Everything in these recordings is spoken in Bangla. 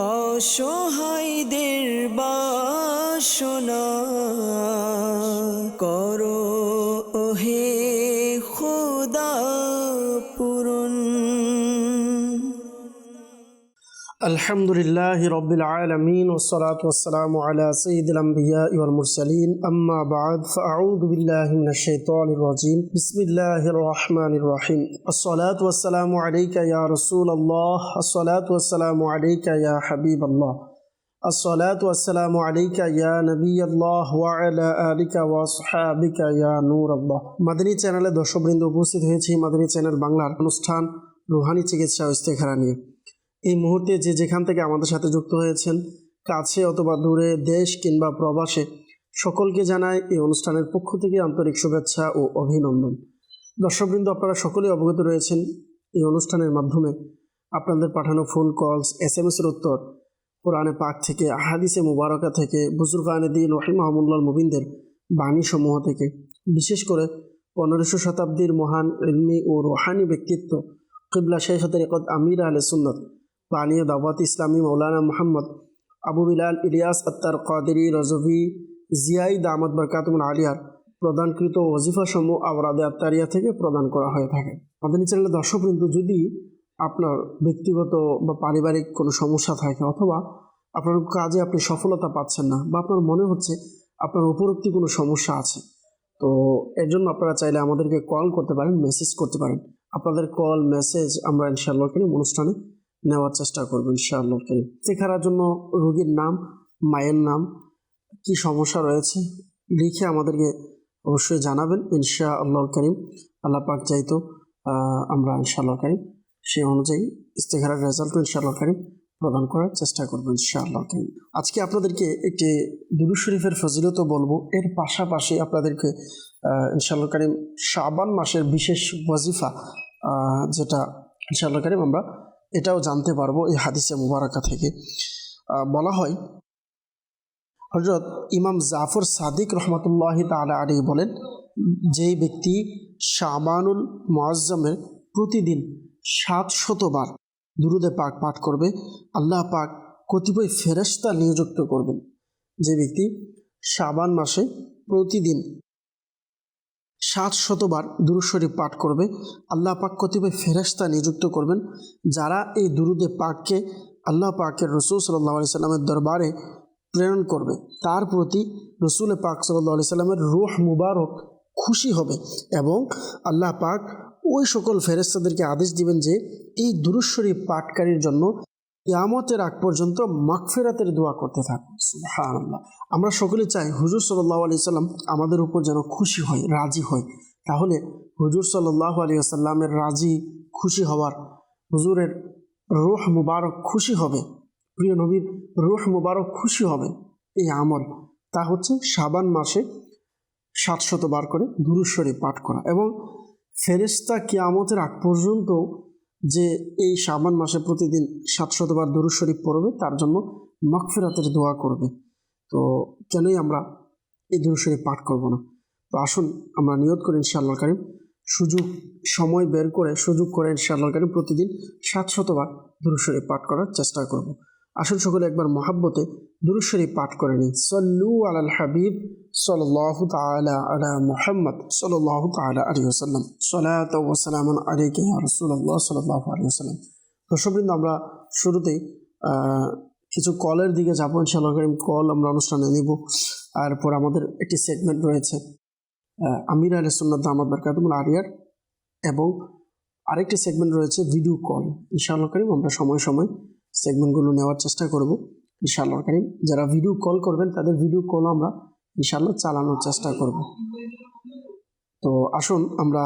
অসহায়দের বাসনা করো ওহে খোদা পূরণ। আলহামদুলিল্লাহি রাব্বিল আলামিন ওয়াসসালাতু ওয়াসসালামু আলা সাইয়্যিদিল আমবিয়াই ওয়াল মুরসালিন আম্মা বা'দ ফাআউযু বিল্লাহি মিনাশ শাইতানির রাজীম বিসমিল্লাহির রহমানির রহিম আসসালাতু ওয়াসসালামু আলাইকা ইয়া রাসূলুল্লাহ আসসালাতু ওয়াসসালামু আলাইকা ইয়া হাবিবাল্লাহ আসসালাতু ওয়াসসালামু আলাইকা ইয়া নবিয়াল্লাহ ওয়া আলা আলিকা ওয়া আসহাবিকা ইয়া নূরাল্লাহ। মাদানী চ্যানেলে দর্শকবৃন্দ উপস্থিত হয়েছি মাদানী চ্যানেল বাংলার অনুষ্ঠান রুহানি চিকিৎসা ও ইস্তেখারা নিয়ে। এই মুহূর্তে যে যেখান থেকে আমাদের সাথে যুক্ত হয়েছেন, কাছে অথবা দূরে, দেশ কিংবা প্রবাসে, সকলকে জানাই এই অনুষ্ঠানের পক্ষ থেকে আন্তরিক শুভেচ্ছা ও অভিনন্দন। দর্শকবৃন্দ, আপনারা সকলেই অবগত রয়েছেন এই অনুষ্ঠানের মাধ্যমে আপনাদের পাঠানো ফোন কলস, SMS এর উত্তর, কোরআনে পাক থেকে, আহাদিসে মুবারকা থেকে, বুজুর্গানে দ্বীন রাহিমাহুমুল্লাহ মুবিনদের বাণীসমূহ থেকে, বিশেষ করে 1500 শতাব্দীর মহান ইলমি ও রুহানি ব্যক্তিত্ব কিবলা শেখ তরিকত আমির আহলে সুন্নাত বানিয়ে দাওয়াত ইসলামী মৌলানা মোহাম্মদ আবু বিলাল ইলিয়াস আত্তার কাদেরি রজভি জিয়াই দামাত বরকাতুল আলিয়ার প্রদানকৃত ওজিফাসমূহ আওরাদে আত্তারিয়া থেকে প্রদান করা হয়ে থাকে। মাদানী চ্যানেলের দর্শকবৃন্দ, যদি আপনার ব্যক্তিগত বা পারিবারিক কোনো সমস্যা থাকে অথবা আপনার কাজে আপনি সফলতা পাচ্ছেন না বা আপনার মনে হচ্ছে আপনার উপরোক্তি কোনো সমস্যা আছে, তো এর জন্য আপনারা চাইলে আমাদেরকে কল করতে পারেন, মেসেজ করতে পারেন। আপনাদের কল মেসেজ আমরা ইনশাআল্লাহ কারীম অনুষ্ঠানে নেওয়ার চেষ্টা করবো ইনশাআল্লাহ কারীম। ইস্তেখারার জন্য রোগীর নাম, মায়ের নাম, কি সমস্যা রয়েছে লিখে আমাদেরকে অবশ্যই জানাবেন ইনশাআল্লাহ কারীম। আল্লাহ পাক চাইতো আমরা ইনশাআল্লাহ কারীম সেই অনুযায়ী ইস্তেখারার রেজাল্ট ইনশাআল্লাহ কারীম প্রদান করার চেষ্টা করবো ইনশাআল্লাহ কারীম। আজকে আপনাদেরকে একটি দুরূদ শরীফের ফজিলতও বলবো, এর পাশাপাশি আপনাদেরকে ইনশাআল্লাহ কারীম শাবান মাসের বিশেষ ওয়াজিফা যেটা ইনশাআল্লাহ কারীম আমরা এটাও জানতে পারবো। এই হাদিসে মুবারাকা থেকে বলা হয়, হযরত ইমাম জাফর সাদিক রহমতুল্লাহি তাআলা আলাইহি বলেন, যেই ব্যক্তি শাবানুল মুআজ্জমের প্রতিদিন 700 বার দুরুদে পাক পাঠ করবে, আল্লাহ পাক কতিপয় ফেরেশতা নিযুক্ত করবেন। যে ব্যক্তি শাবান মাসে প্রতিদিন 700 বার দুরূদ শরীফ পাঠ করবে, আল্লাহ পাক কতিপয় ফেরেশতা নিযুক্ত করবেন, যারা এই দুরুদে পাককে আল্লাহ পাকের রাসূল সাল্লাল্লাহু আলাইহি সাল্লামের দরবারে প্রেরণ করবে। তার প্রতি রাসূল পাক সাল্লাল্লাহু আলাইহি সাল্লামের রূহ মুবারক খুশি হবে এবং আল্লাহ পাক ওই সকল ফেরেশতাদেরকে আদেশ দিবেন যে এই দুরূদ শরীফ পাঠকারীর জন্য কিয়ামতের আগ পর্যন্ত মাগফিরাতের দোয়া করতে থাকুন। সুবহানাল্লাহ। আমরা সকলে চাই হুজুর সাল্লাল্লাহু আলাইহি সাল্লাম আমাদের উপর যেন খুশি হয়, রাজি হয়। তাহলে হুজুর সাল্লাল্লাহু আলাইহি সাল্লামের রাজি খুশি হওয়ার, হুজুরের রূহ মুবারক খুশি হবে, প্রিয় নবীর রূহ মুবারক খুশি হবে, এই আমল তা হচ্ছে শাবান মাসে 700 বার করে দুরূদ শরীফ পাঠ করা। এবং ফেরেশতা কিয়ামতের আগ পর্যন্ত যে এই শাবান মাসে প্রতিদিন 700 বার দুরূদ শরীফ পড়বে তার জন্য মাগফিরাতের দোয়া করবে। তো কেনই আমরা এই দুরূদ শরীফ পাঠ করব না? তো আসুন আমরা নিয়ত করি ইনশাআল্লাহ কারীম, সময় বের করে সুযোগ করে ইনশাআল্লাহ কারীম প্রতিদিন 700 বার দুরূদ শরীফ পাঠ করার চেষ্টা করব। আসুন সকলে একবার মহাব্বতে দুরূদ শরীফ পাঠ করে নিই। সাল্লু আলাল হাবিব সাল্লাল্লাহু তাআলা আলা মুহাম্মদ সাল্লাল্লাহু তাআলা আলাইহি ওয়াসাল্লাম। সালাতু ওয়া সালামুন আলাইকা ইয়া রাসূলুল্লাহ সাল্লাল্লাহু আলাইহি ওয়াসাল্লাম। দর্শকবৃন্দ, আমরা শুরুতেই কিছু কলের দিকে যাবো ইনশাআল্লাহ কারীম। কল আমরা অনুষ্ঠানে নিব। আর পর আমাদের একটি সেগমেন্ট রয়েছে আমির আহলে সুন্নাত দামাত বরকাতুল আলিয়ার, এবং আরেকটি সেগমেন্ট রয়েছে ভিডিও কল। ইনশাআল্লাহ কারীম আমরা সময় সময় সেগমেন্টগুলো নেওয়ার চেষ্টা করব ইনশাআল্লাহ কারীম। যারা ভিডিও কল করবেন তাদের ভিডিও কল আমরা ইনশাআল্লাহ চালানোর চেষ্টা করব। তো আসুন আমরা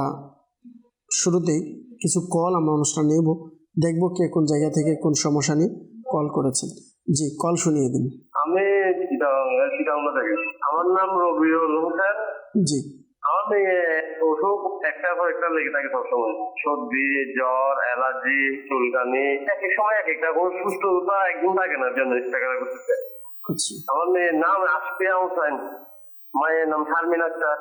শুরুতেই কিছু কল আমরা অনুষ্ঠান নেব, দেখব কে কোন জায়গা থেকে কোন সমস্যা নিয়ে কল করেছেন। জি, কল শুনিয়ে দিন। আমি চিটাগাং থেকে। আমার নাম রবিউল হোসেন। জি। আমার মেয়ে অসুখ একটার পর একটা লেগে থাকে সবসময়, সর্দি, জ্বর, অ্যালার্জি, চুলকানি, এক এক সময় এক একটা কোন সুস্থতা একদম থাকে না, জন্য ইস্তেখারা করতেছে। আমার মেয়ের নাম আসফিয়া হোসেন, মায়ের নাম শারমিন আক্তার।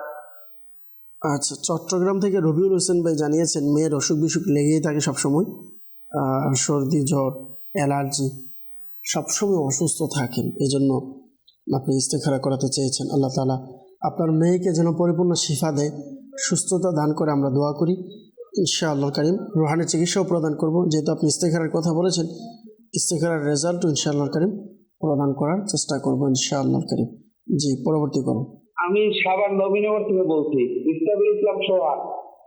আচ্ছা, চট্টগ্রাম থেকে রবিউল হোসেন ভাই জানিয়েছেন মেয়ের অসুখ বিসুখ লেগেই থাকে সবসময়, সর্দি, জ্বর, অ্যালার্জি। সবসময় অসুস্থ থাকেন, এজন্য আপনি ইস্তেখারা করাতে চেয়েছেন। আল্লাহ তাআলা আপনার মেয়েকে যেন পরিপূর্ণ শিফা দেয়, সুস্থতা দান করে আমরা দোয়া করি। ইনশাআল্লাহ কারীম রুহানি চিকিৎসাও প্রদান করব। যেহেতু আপনি ইস্তেখারার কথা বলেছেন, ইস্তেখারার রেজাল্টও ইনশাআল্লাহ কারীম প্রদান করার চেষ্টা করব ইনশাআল্লাহ কারীম। জি, পরবর্তী করুন। আমি সাভার নবীনগর থেকে বলছি। ইসলামুল ইসলাম সোহাগ,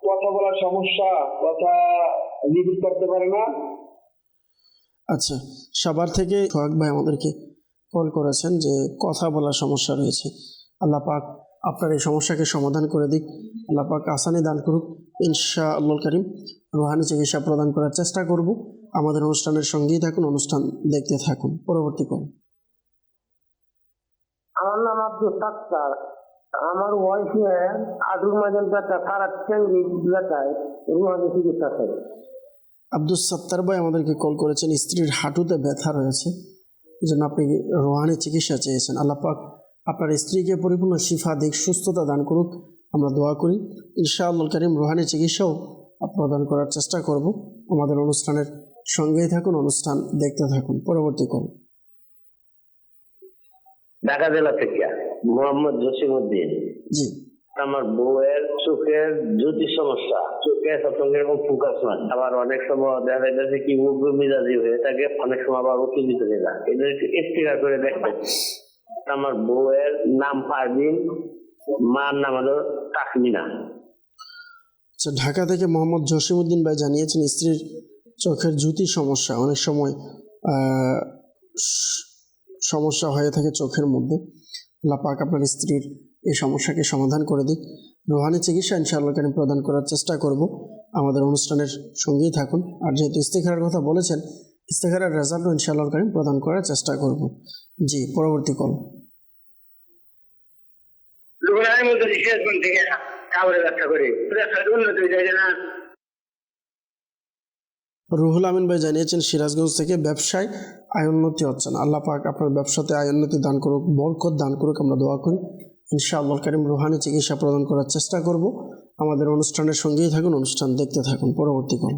কথা বলার সমস্যা, কথা রিপিট করতে পারে না। আচ্ছা, সাভার থেকে সোহাগ ভাই আমাদেরকে কল করেছেন যে কথা বলার সমস্যা রয়েছে। আল্লাহ পাক আপনার এই সমস্যাকে সমাধান করে দিক, আল্লাহ পাক আসানি দান করুক ইনশাআল্লাহ কারীম। রুহানি চিকিৎসা প্রদান করার চেষ্টা করব। আমাদের অনুষ্ঠানের সঙ্গেই থাকুন, অনুষ্ঠান দেখতে থাকুন। পরবর্তী করুন। আমার নাম আব্দুল সাত্তার। আমার ওয়াইফের আদুর মাঝের ব্যথা, সারা টেঙ্গি ব্যথায় রুহানি চিকিৎসা করে। আব্দুল সাত্তার ভাই আমাদেরকে কল করেছেন, স্ত্রীর হাঁটুতে ব্যথা রয়েছে, এই জন্য আপনি রুহানি চিকিৎসা চেয়েছেন। আল্লাহ পাক আপনার স্ত্রীকে পরিপূর্ণ শিফা দিক, সুস্থতা দান করুক, আমরা দোয়া করি। ইনশাআল্লাহ কারীম রুহানি চিকিৎসাও প্রদান করার চেষ্টা করব। আমাদের অনুষ্ঠানের সঙ্গেই থাকুন, অনুষ্ঠান দেখতে থাকুন। পরবর্তী করুন। ঢাকা জেলা থেকে মোহাম্মদ জসিমউদ্দিন। জি, আমার বউয়ের চোখের জ্যোতি সমস্যা, চোখে সবসঙ্গে এরকম ফোকাস হয়, আবার অনেক সময় দেখা যাচ্ছে কি উগ্র মেজাজি হয়ে থাকে, অনেক সময় আবার অতিরিক্ত হয়ে যায়। এটা একটু স্টিকার করে দেখবেন। আমার বউয়ের নাম পারভিন, মার নাম হলো তাসমিনা। আচ্ছা, ঢাকা থেকে মোহাম্মদ জসিমউদ্দিন ভাই জানিয়েছেন স্ত্রীর চোখের জ্যোতি সমস্যা, অনেক সময় সমস্যা হয়ে থাকে চোখের মধ্যে। আল্লাহ পাক আপনার স্ত্রীর এই সমস্যাকে সমাধান করে দিক। রুহানি চিকিৎসা ইনশাআল্লাহ কারীম প্রদান করার চেষ্টা করব। আমাদের অনুষ্ঠানের সঙ্গেই থাকুন। আর যেহেতু ইস্তেখারার কথা বলেছেন, ইস্তেখারার রেজাল্টও ইনশাআল্লাহ কারীম প্রদান করার চেষ্টা করব। জি, পরবর্তী কল। রুহুল আমিন ভাই জানিয়েছেন সিরাজগঞ্জ থেকে ব্যবসায় আয় উন্নতি হচ্ছে না। আল্লাহ পাক আপনার ব্যবসাতে আয় উন্নতি দান করুক, বরকত দান করুক, আমরা দোয়া করি। ইনশাআল্লাহ কারীম রুহানি চিকিৎসা প্রদান করার চেষ্টা করব। আমাদের অনুষ্ঠানের সঙ্গেই থাকুন, অনুষ্ঠান দেখতে থাকুন। পরবর্তী কল।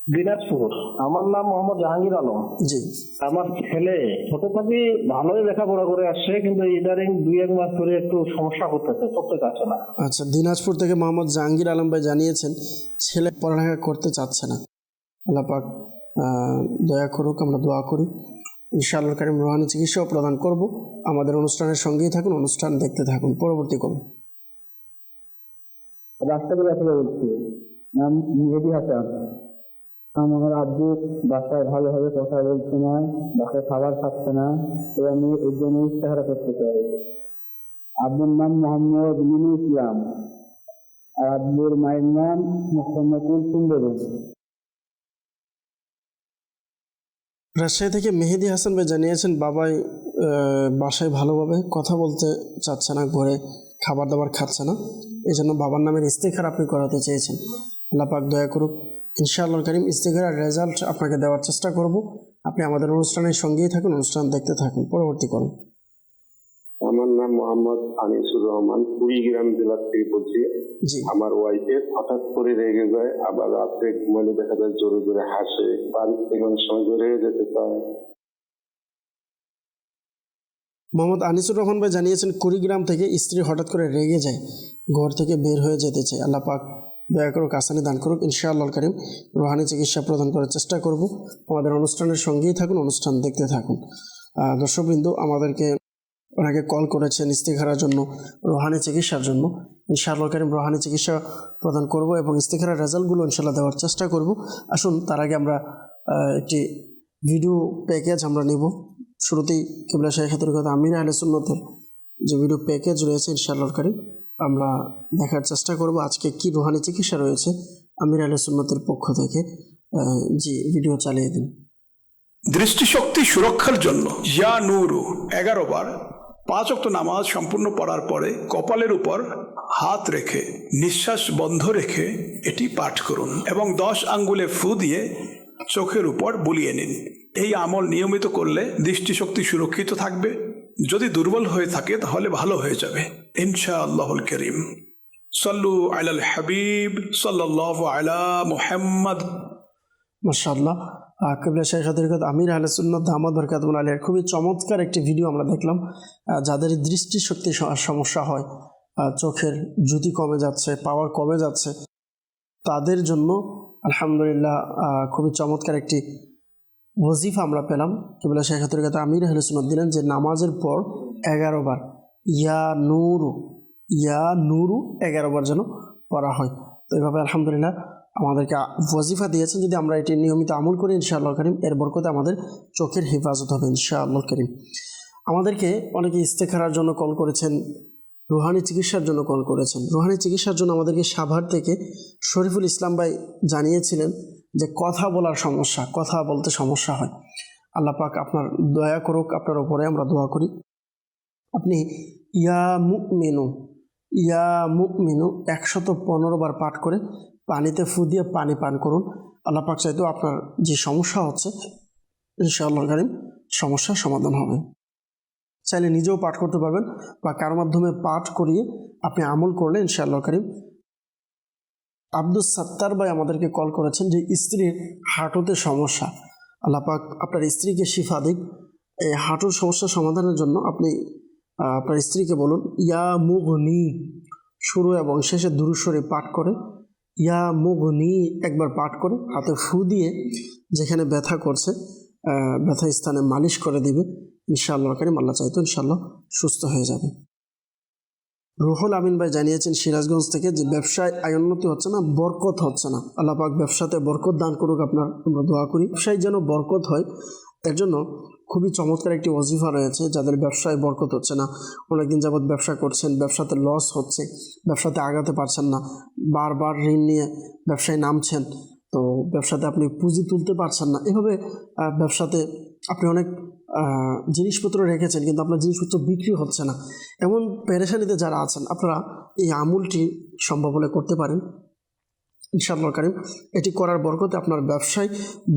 দিনাজপুর। আমার নাম মোহাম্মদ জাহাঙ্গীর আলম। জি, আমার ছেলে ছোট থেকে ভালোই লেখাপড়া করে আসছে, কিন্তু ইদারিং 2-1 মাস ধরে একটু সমস্যা করতেছে, পড়তে চাচ্ছে না। আচ্ছা, দিনাজপুর থেকে মোহাম্মদ জাহাঙ্গীর আলম ভাই জানিয়েছেন ছেলে পড়ালেখা করতে চাচ্ছে না। আল্লাহ পাক দয়া করুক, আমরা দোয়া করি। ইনশাআল্লাহ কারীম রুহানি চিকিৎসাও প্রদান করব। আমাদের অনুষ্ঠানের সঙ্গেই থাকুন, অনুষ্ঠান দেখতে থাকুন। পরবর্তী করুন। রাস্তাগুলো থেকে বলছি, নাম মেহেদি হাসান। আমার আব্বু বাসায় ভালোভাবে কথা বলছে না, বাসায় খাবার খাচ্ছে না, তো আমি এর জন্য ইস্তেখারা করতে চাই। আব্বুর নাম মোহাম্মদ মিনু ইসলাম আর আব্বুর মায়ের নাম মোহাম্মদুল সুন্দরী। রাজশাহী থেকে মেহেদি হাসান ভাই জানিয়েছেন বাবাই বাসায় ভালোভাবে কথা বলতে চাচ্ছে না, ঘরে খাবার দাবার খাচ্ছে না, এই জন্য বাবার নামের ইস্তেখারা আপনি করাতে চেয়েছেন। আল্লাহ পাক দয়া করুক। ইনশাআল্লাহ কারীম ইস্তেখারার রেজাল্ট আপনাকে দেওয়ার চেষ্টা করব। আপনি আমাদের অনুষ্ঠানের সঙ্গেই থাকুন, অনুষ্ঠান দেখতে থাকুন। পরবর্তী করুন। আমার নাম মোহাম্মদ আনিসুর রহমান, কুড়িগ্রাম জেলা থেকে বলছি। জি, আমার ওয়াইফের হঠাৎ করে রেগে যায়, আবার রাত্রে ঘুমালে দেখা যায় জোরে জোরে হাসে, বাড়ির থেকে অনেক সময় বের হয়ে যেতে চায়। মোহাম্মদ আনিসুর রহমান ভাই জানিয়েছেন কুড়িগ্রাম থেকে স্ত্রী হঠাৎ করে রেগে যায়, ঘর থেকে বের হয়ে যেতে চায়। আল্লাহ পাক দয়া করুক, আসানি দান করুক। ইনশাআল্লাহ কারীম রুহানি চিকিৎসা প্রদান করার চেষ্টা করব। আমাদের অনুষ্ঠানের সঙ্গেই থাকুন, অনুষ্ঠান দেখতে থাকুন। দর্শকবৃন্দ আমাদেরকে ওনাকে কল করেছেন ইস্তেখারার জন্য, রুহানি চিকিৎসার জন্য। ইনশাআল্লাহ কারীম রুহানি চিকিৎসা প্রদান করব এবং ইস্তেখারার রেজাল্টগুলো ইনশাআল্লাহ দেওয়ার চেষ্টা করব। আসুন তার আগে আমরা একটি ভিডিও প্যাকেজ আমরা নেব। শুরুতেই কিবলা শাইখে তরিকত আমির আহলে সুন্নতের যে ভিডিও প্যাকেজ রয়েছে ইনশাআল্লাহ কারীম আমরা দেখার চেষ্টা করব আজকে কি রুহানি চিকিৎসা রয়েছে আমির আহলে সুন্নতের পক্ষ থেকে। জি, ভিডিও চালিয়ে দিন। দৃষ্টিশক্তি সুরক্ষার জন্য ইয়া নূরু 11 বার 5 ওয়াক্ত নামাজ সম্পূর্ণ পড়ার পরে কপালের উপর হাত রেখে নিঃশ্বাস বন্ধ রেখে এটি পাঠ করুন এবং 10 আঙ্গুলে ফু দিয়ে চোখের উপর বুলিয়ে নিন। এই আমল নিয়মিত করলে দৃষ্টিশক্তি সুরক্ষিত থাকবে। যদি দুর্বল হয়ে থাকে তাহলে ভালো হয়ে যাবে ইনশাআল্লাহুল কারীম। সাল্লু আলাল হাবিব সাল্লাল্লাহু আলা মুহাম্মদ। মাশাআল্লাহ, কিবলা শাইখ হযরত আমির আহলে সুন্নাত দামাত বরকাতুহুল আলিয়ার খুবই চমৎকার একটি ভিডিও আমরা দেখলাম। যাদের দৃষ্টিশক্তি সমস্যা হয়, চোখের জ্যোতি কমে যাচ্ছে, পাওয়ার কমে যাচ্ছে, তাদের জন্য আলহামদুলিল্লাহ খুবই চমৎকার একটি ওয়াজিফা আমরা পেলাম। কিবলা শাইখ হযরত আমির আহলে সুন্নাত দিলেন যে নামাজের পর 11 বার ইয়া নূরু 11 বার যেন পড়া হয়। তো এইভাবে আলহামদুলিল্লাহ আমাদেরকে ওয়াজিফা দিয়েছেন, যদি আমরা এটি নিয়মিত আমল করি ইনশাআল্লাহ করিম এর বরকতে আমাদের চোখের হেফাজত হবে ইনশাআল্লাহ করিম। আমাদেরকে অনেকে ইস্তেখারার জন্য কল করেছেন, রুহানি চিকিৎসার জন্য কল করেছেন। রুহানি চিকিৎসার জন্য আমাদেরকে সাভার থেকে শরীফুল ইসলাম ভাই জানিয়েছিলেন যে কথা বলার সমস্যা, কথা বলতে সমস্যা হয়। আল্লাহ পাক আপনার দয়া করুক, আপনার ওপরে আমরা দোয়া করি। আপনি ইয়া মুমিনু 115 বার পাঠ করে পানিতে ফু দিয়ে পানি পান করুন। আল্লাহ পাক চাইতো আপনার যে সমস্যা হচ্ছে ইনশাআল্লাহ কারীম সমস্যার সমাধান হবে। চাইলে নিজেও পাঠ করতে পারবেন বা কারোর মাধ্যমে পাঠ করিয়ে আপনি আমল করলে ইনশাআল্লাহ কারীম। আব্দুস সাত্তার ভাই আমাদেরকে কল করেছেন যে স্ত্রীর হাঁটুতে সমস্যা, আল্লাহ পাক আপনার স্ত্রীকে শিফা দিক। এই হাঁটুর সমস্যা সমাধানের জন্য আপনি আপনার স্ত্রীকে বলুন ইয়া মুগনি, শুরু এবং শেষে দুরূদ শরীফ পাঠ করে ইয়া মুগনি একবার পাঠ করে হাতে ফু দিয়ে যেখানে ব্যথা করছে ব্যথা স্থানে মালিশ করে দিবে ইনশাআল্লাহ কারীম। আল্লাহ চাইতো ইনশাআল্লাহ সুস্থ হয়ে যাবে। রুহুল আমিন ভাই জানিয়েছেন সিরাজগঞ্জ থেকে যে ব্যবসায় আয়োন্নতি হচ্ছে না, বরকত হচ্ছে না। আল্লাহ পাক ব্যবসাতে বরকত দান করুক, আপনার আমরা দোয়া করি ব্যবসায় যেন বরকত হয়। এর জন্য খুবই চমৎকার একটি ওয়াজিফা রয়েছে। যাদের ব্যবসায় বরকত হচ্ছে না, অনেকদিন যাবৎ ব্যবসা করছেন, ব্যবসাতে লস হচ্ছে, ব্যবসাতে আগাতে পারছেন না, বারবার ঋণ নিয়ে ব্যবসায় নামছেন, তো ব্যবসাতে আপনি পুঁজি তুলতে পারছেন না, এভাবে ব্যবসাতে আপনি অনেক জিনিসপত্র রেখেছেন কিন্তু আপনার জিনিসপত্র বিক্রি হচ্ছে না, এমন পেরেশানিতে যারা আছেন আপনারা এই আমলটি সম্ভব হলে করতে পারেন ইনশাআল্লাহ কারীম। এটি করার বরকতে আপনার ব্যবসায়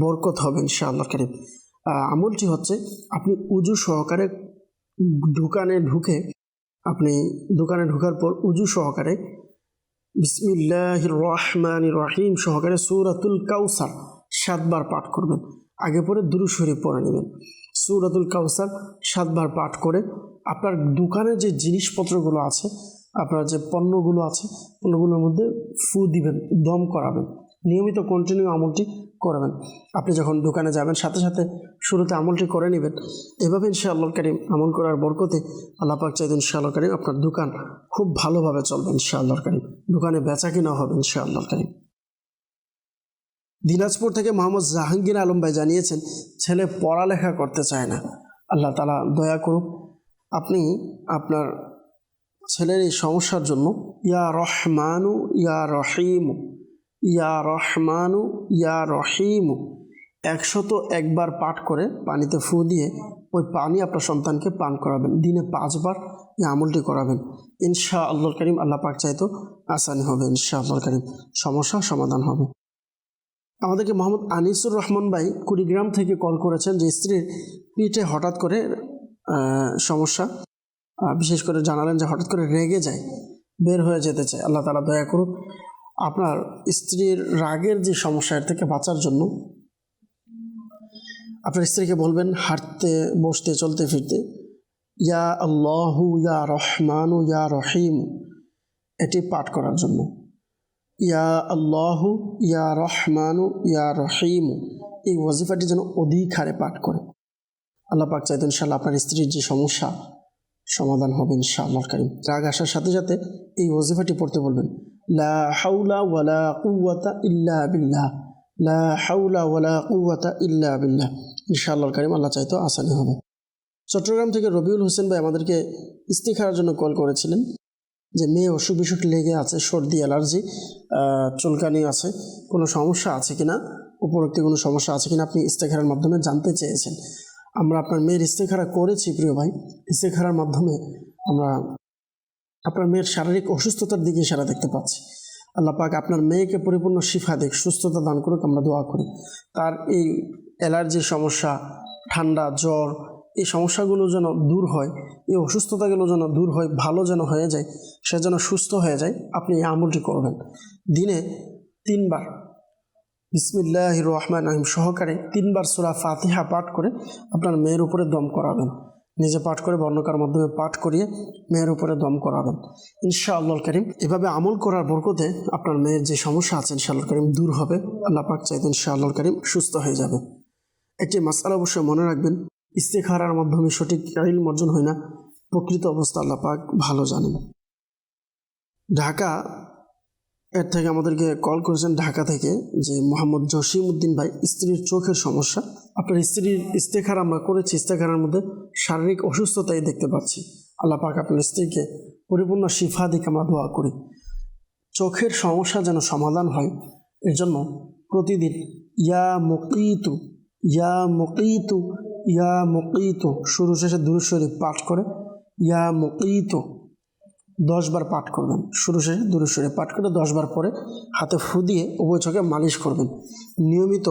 বরকত হবে ইনশাআল্লাহ কারীম। আমলটি হচ্ছে আপনি উজু সহকারে আপনি দোকানে ঢোকার পর উজু সহকারে বিসমিল্লাহির রহমানির রহিম সহকারে সূরাতুল কাউসার 7 বার পাঠ করবেন। আগে পরে দুরূদ শরীফ পড়ে নেবেন। সূরাতুল কাউসার 7 বার পাঠ করে আপনার দোকানে যে জিনিসপত্রগুলো আছে, আপনার যে পণ্যগুলো আছে, পণ্যগুলোর মধ্যে ফু দিবেন, দম করাবেন। নিয়মিত কন্টিনিউ আমলটি করবেন। আপনি যখন দোকানে যাবেন সাথে সাথে শুরুতে আমলটি করে নেবেন। এভাবে ইনশাআল্লাহ কারীম আমল করার বরকতে আল্লাহ পাক চাইতেন ইনশাআল্লাহ কারীম আপনার দোকান খুব ভালোভাবে চলবে ইনশাআল্লাহ কারীম, দোকানে বেচা কিনা হবে ইনশাআল্লাহ কারীম। দিনাজপুর থেকে মোহাম্মদ জাহাঙ্গীর আলম ভাই জানিয়েছেন ছেলে পড়ালেখা করতে চায় না, আল্লাহ তাআলা দয়া করুক। আপনি আপনার ছেলের এই সমস্যার জন্য ইয়া রহমানু ইয়া রহিমু 101 বার পাঠ করে পানিতে ফু দিয়ে ওই পানি আপনার সন্তানকে পান করাবেন। দিনে 5 বার এই আমলটি করাবেন ইনশাআল্লাহ কারীম। আল্লাহ পাক চাইতো আসানি হবে ইনশাআল্লাহ কারীম, সমস্যার সমাধান হবে। আমাদেরকে মোহাম্মদ আনিসুর রহমান ভাই কুড়িগ্রাম থেকে কল করেছেন যে স্ত্রীর পিঠে হঠাৎ করে সমস্যা, বিশেষ করে জানালেন যে হঠাৎ করে রেগে যায়, বের হয়ে যেতে চায়। আল্লাহ তাআলা দয়া করুক। আপনার স্ত্রীর রাগের যে সমস্যা এর থেকে বাঁচার জন্য আপনার স্ত্রীকে বলবেন হাঁটতে বসতে চলতে ফিরতে ইয়া আল্লাহু ইয়া রহমানু ইয়া রহিম এটি পাঠ করার জন্য। ইয়া আল্লাহু ইয়া রহমানু ইয়া রহিম এই ওয়াজিফাটি যেন অধিক হারে পাঠ করে। আল্লাহ পাক চাইতেন ইনশাআল্লাহ আপনার স্ত্রীর যে সমস্যা সমাধান হবে ইনশাআল্লাহ কারীম। রাগ আসার সাথে সাথে এই ওয়াজিফাটি পড়তে বলবেন লা হাওলা ওয়ালা কুওয়াতা ইল্লা বিল্লাহ, লা হাওলা ওয়ালা কুওয়াতা ইল্লা বিল্লাহ। ইনশাআল্লাহ কারীম আল্লাহ চাইতো আসানি হবে। চট্টগ্রাম থেকে রবিউল হোসেন ভাই আমাদেরকে ইস্তিখারার জন্য কল করেছিলেন যে মেয়ে অসুখ বিসুখ লেগে আছে, সর্দি অ্যালার্জি চুলকানি আছে, কোনো সমস্যা আছে কিনা, উপরোক্ত কোনো সমস্যা আছে কিনা আপনি ইস্তিখারার মাধ্যমে জানতে চেয়েছেন। আমরা আপনার মেয়ের ইস্তিখারা করেছি প্রিয় ভাই। ইস্তিখারার মাধ্যমে আমরা আপনার মেয়ের শারীরিক অসুস্থতার দিকে ইশারা দেখতে পাচ্ছি। আল্লাহ পাক আপনার মেয়েকে পরিপূর্ণ শিফা দিক, সুস্থতা দান করুক, আমরা দোয়া করি। তার এই অ্যালার্জির সমস্যা, ঠান্ডা, জ্বর, এই সমস্যাগুলো যেন দূর হয়, এই অসুস্থতাগুলো যেন দূর হয়, ভালো যেন হয়ে যায়, সে যেন সুস্থ হয়ে যায়। আপনি এই আমলটি করবেন দিনে 3 বার বিসমিল্লাহির রহমানির রহিম সহকারে 3 বার সূরা ফাতিহা পাঠ করে আপনার মেয়ের উপরে দম করাবেন। নিজে পাঠ করে বর্ণকার মাধ্যমে পাঠ করিয়ে মেয়ের উপরে দম করাবেন ইনশাআল্লাহ কারীম। এভাবে আমল করার বরকতে আপনার মেয়ের যে সমস্যা আছে ইনশাআল্লাহ কারীম দূর হবে। আল্লাহ পাক চাইতে ইনশাআল্লাহ কারীম সুস্থ হয়ে যাবে। একটি মাসআলা অবশ্যই মনে রাখবেন, ইস্তেখারার মাধ্যমে সঠিক ইলম অর্জন হয় না, প্রকৃত অবস্থা আল্লাহ পাক ভালো জানেন। ঢাকা এর থেকে আমাদেরকে কল করেছেন ঢাকা থেকে যে মোহাম্মদ জসিম উদ্দিন ভাই, স্ত্রীর চোখের সমস্যা। আপনার স্ত্রীর ইস্তেখারা আমরা করেছি, ইস্তেখারার মধ্যে শারীরিক অসুস্থতাই দেখতে পাচ্ছি। আল্লাহ পাক আপনার স্ত্রীকে পরিপূর্ণ শিফা দিক আমরা দোয়া করি। চোখের সমস্যা যেন সমাধান হয় এর জন্য প্রতিদিন ইয়া মুকিতু ইয়া মুকিতু ইয়া মুকিতু শুরু শেষে দুরূদ শরীফ পাঠ করে ইয়া মুকিতু 10 বার পাঠ করবেন। শুরু শেষে দুরূদ শরীফ পাঠ করে 10 বার পরে হাতে ফু দিয়ে উভয় চোখে মালিশ করবেন। নিয়মিত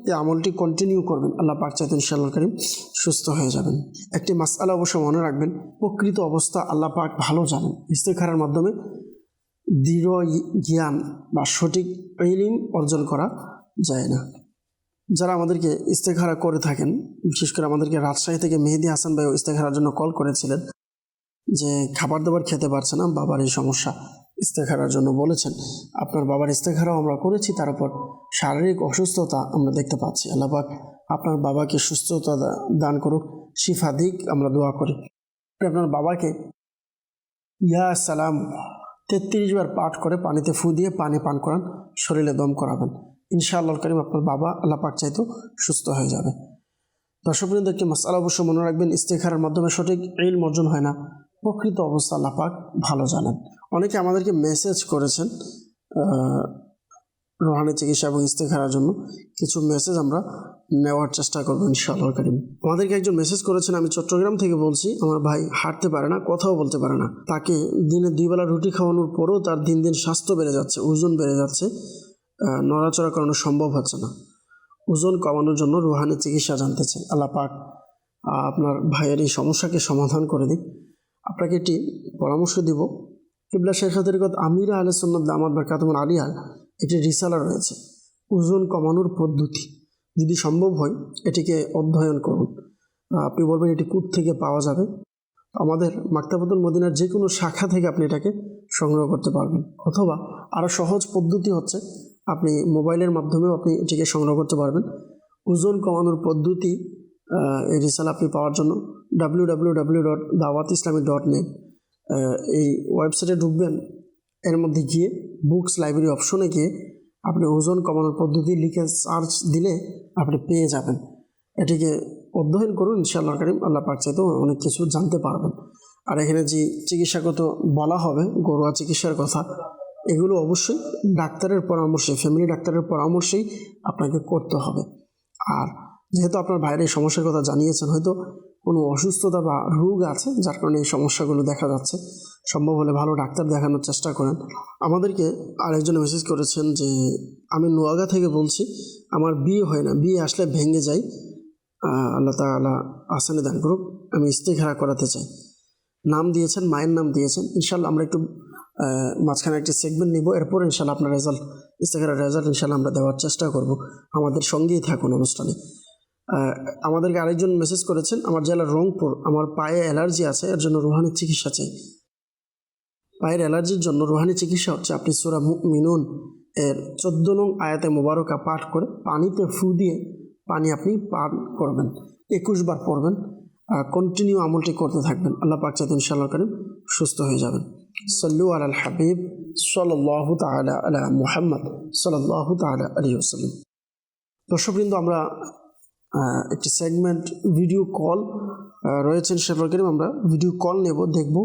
এই আমলটি কন্টিনিউ করবেন। আল্লাহ পাক চাইতেন ইনশাআল্লাহ কারীম সুস্থ হয়ে যাবেন। একটি মাসআলা অবশ্য মনে রাখবেন, প্রকৃত অবস্থা আল্লাহ পাক ভালো জানেন। ইস্তেখারার মাধ্যমে দৃঢ় জ্ঞান বা সঠিক ইলম অর্জন করা যায় না। যারা আমাদেরকে ইস্তেখারা করে থাকেন, বিশেষ করে আমাদেরকে রাজশাহী থেকে মেহেদি হাসান ভাই ইস্তেখারার জন্য কল করেছিলেন যে খাবার দাবার খেতে পারছে না, বাবার এই সমস্যা, ইস্তেখারার জন্য বলেছেন। আপনার বাবার ইস্তেখারাও আমরা করেছি, তার উপর শারীরিক অসুস্থতা আমরা দেখতে পাচ্ছি। আল্লাহ পাক আপনার বাবাকে সুস্থতা দান করুক, শিফা দিক আমরা দোয়া করি। আপনার বাবাকে ইয়া সালাম 33 বার পাঠ করে পানিতে ফু দিয়ে পানি পান করান, শরীরে দম করাবেন ইনশাআল্লাহ কারীম। আপনার বাবা আল্লাহ পাক চাইতো সুস্থ হয়ে যাবে। দর্শকবৃন্দ, একটি মাসআলা অবশ্য মনে রাখবেন, ইস্তেখারার মাধ্যমে সঠিক ইলম অর্জন হয় না, প্রকৃত অবস্থা আল্লাহ পাক ভালো জানেন। অনেকে আমাদেরকে মেসেজ করেছেন রোহানি চিকিৎসা এবং ইস্তেখারার জন্য, কিছু মেসেজ আমরা নেওয়ার চেষ্টা করবো ইনশাআল্লাহ কারীম। আমাদেরকে একজন মেসেজ করেছেন, আমি চট্টগ্রাম থেকে বলছি, আমার ভাই হাঁটতে পারে না, কথাও বলতে পারে না, তাকে দিনে 2 বেলা রুটি খাওয়ানোর পরেও তার দিন দিন স্বাস্থ্য বেড়ে যাচ্ছে, ওজন বেড়ে যাচ্ছে, নড়াচড়া করানো সম্ভব হচ্ছে না। ওজন কমানোর জন্য রুহানি চিকিৎসা জানতে চাই। আল্লাহ পাক আপনার ভাইয়ের এই সমস্যাকে সমাধান করে দিক। আপনাকে একটি পরামর্শ দিব, কিবলা শেখ তরিকত আমিরা আহলে সুন্নাত দামাত বারকাতুহুম আলিয়ার একটি রিসালা রয়েছে, ওজন কমানোর পদ্ধতি। যদি সম্ভব হয় এটিকে অধ্যয়ন করুন। আপনি বলবেন এটি কোথা থেকে পাওয়া যাবে? আমাদের মাকতাবাতুল মদিনার যে কোনো শাখা থেকে আপনি এটাকে সংগ্রহ করতে পারবেন, অথবা আরও সহজ পদ্ধতি হচ্ছে আপনি মোবাইলের মাধ্যমেও আপনি এটিকে সংগ্রহ করতে পারবেন। ওজন কমানোর পদ্ধতি এই রিসালা আপনি পাওয়ার জন্য www.dawatislami.net এই ওয়েবসাইটে ঢুকবেন। এর মধ্যে গিয়ে বুকস লাইব্রেরি অপশনে গিয়ে আপনি ওজন কমানোর পদ্ধতি লিখে সার্চ দিলে আপনি পেয়ে যাবেন। এটিকে অধ্যয়ন করুন ইনশাআল্লাহ কারীম। আল্লাহ পাক চাইতেও অনেক কিছু জানতে পারবেন। আর এখানে যে চিকিৎসাগত বলা হবে, ঘরোয়া চিকিৎসার কথা, এগুলো অবশ্যই ডাক্তারের পরামর্শে, ফ্যামিলি ডাক্তারের পরামর্শেই আপনাকে করতে হবে। আর যেহেতু আপনার ভাইয়ের এই সমস্যার কথা জানিয়েছেন, হয়তো কোনো অসুস্থতা বা রোগ আছে যার কারণে এই সমস্যাগুলো দেখা যাচ্ছে, সম্ভব হলে ভালো ডাক্তার দেখানোর চেষ্টা করেন। আমাদেরকে আরেকজন মেসেজ করেছেন যে আমি নোয়াগা থেকে বলছি, আমার বিয়ে হয় না, বিয়ে আসলে ভেঙে যায়, আল্লাহ তাআলা আসানি দান করুক, আমি ইস্তেখারা করাতে চাই। নাম দিয়েছেন, মায়ের নাম দিয়েছেন। ইনশাআল্লাহ আমরা একটু মাঝখানে একটি সেগমেন্ট নিব, এরপর ইনশাআল্লাহ আপনার রেজাল্ট, ইস্তেখারার রেজাল্ট ইনশাআল্লাহ আমরা দেওয়ার চেষ্টা করব। আমাদের সঙ্গেই থাকুন অনুষ্ঠানে। আমাদেরকে আরেকজন মেসেজ করেছেন, আমার জেলা রংপুর, আমার পায়ে অ্যালার্জি আছে, এর জন্য রুহানি চিকিৎসা চাই। পায়ের অ্যালার্জির জন্য রুহানি চিকিৎসা হচ্ছে আপনি সূরা মুমিনুন এর 14 নং আয়াতে মোবারকা পাঠ করে পানিতে ফু দিয়ে পানি আপনি পান করবেন, 21 বার পড়বেন, কন্টিনিউ আমলটি করতে থাকবেন। আল্লাহ পাক চাইতেন ইনশাআল্লাহ কারীম সুস্থ হয়ে যাবেন। সাল্লু আলাল হাবিব সাল্লাল্লাহু তাআলা আলা মুহাম্মদ সাল্লাল্লাহু তাআলা আলাইহি ওয়াসাল্লাম। দর্শকবৃন্দ, আমরা একটি সেগমেন্ট ভিডিও কল রয়েছে ইনশাআল্লাহ কারীম, আমরা ভিডিও কল নেব, দেখব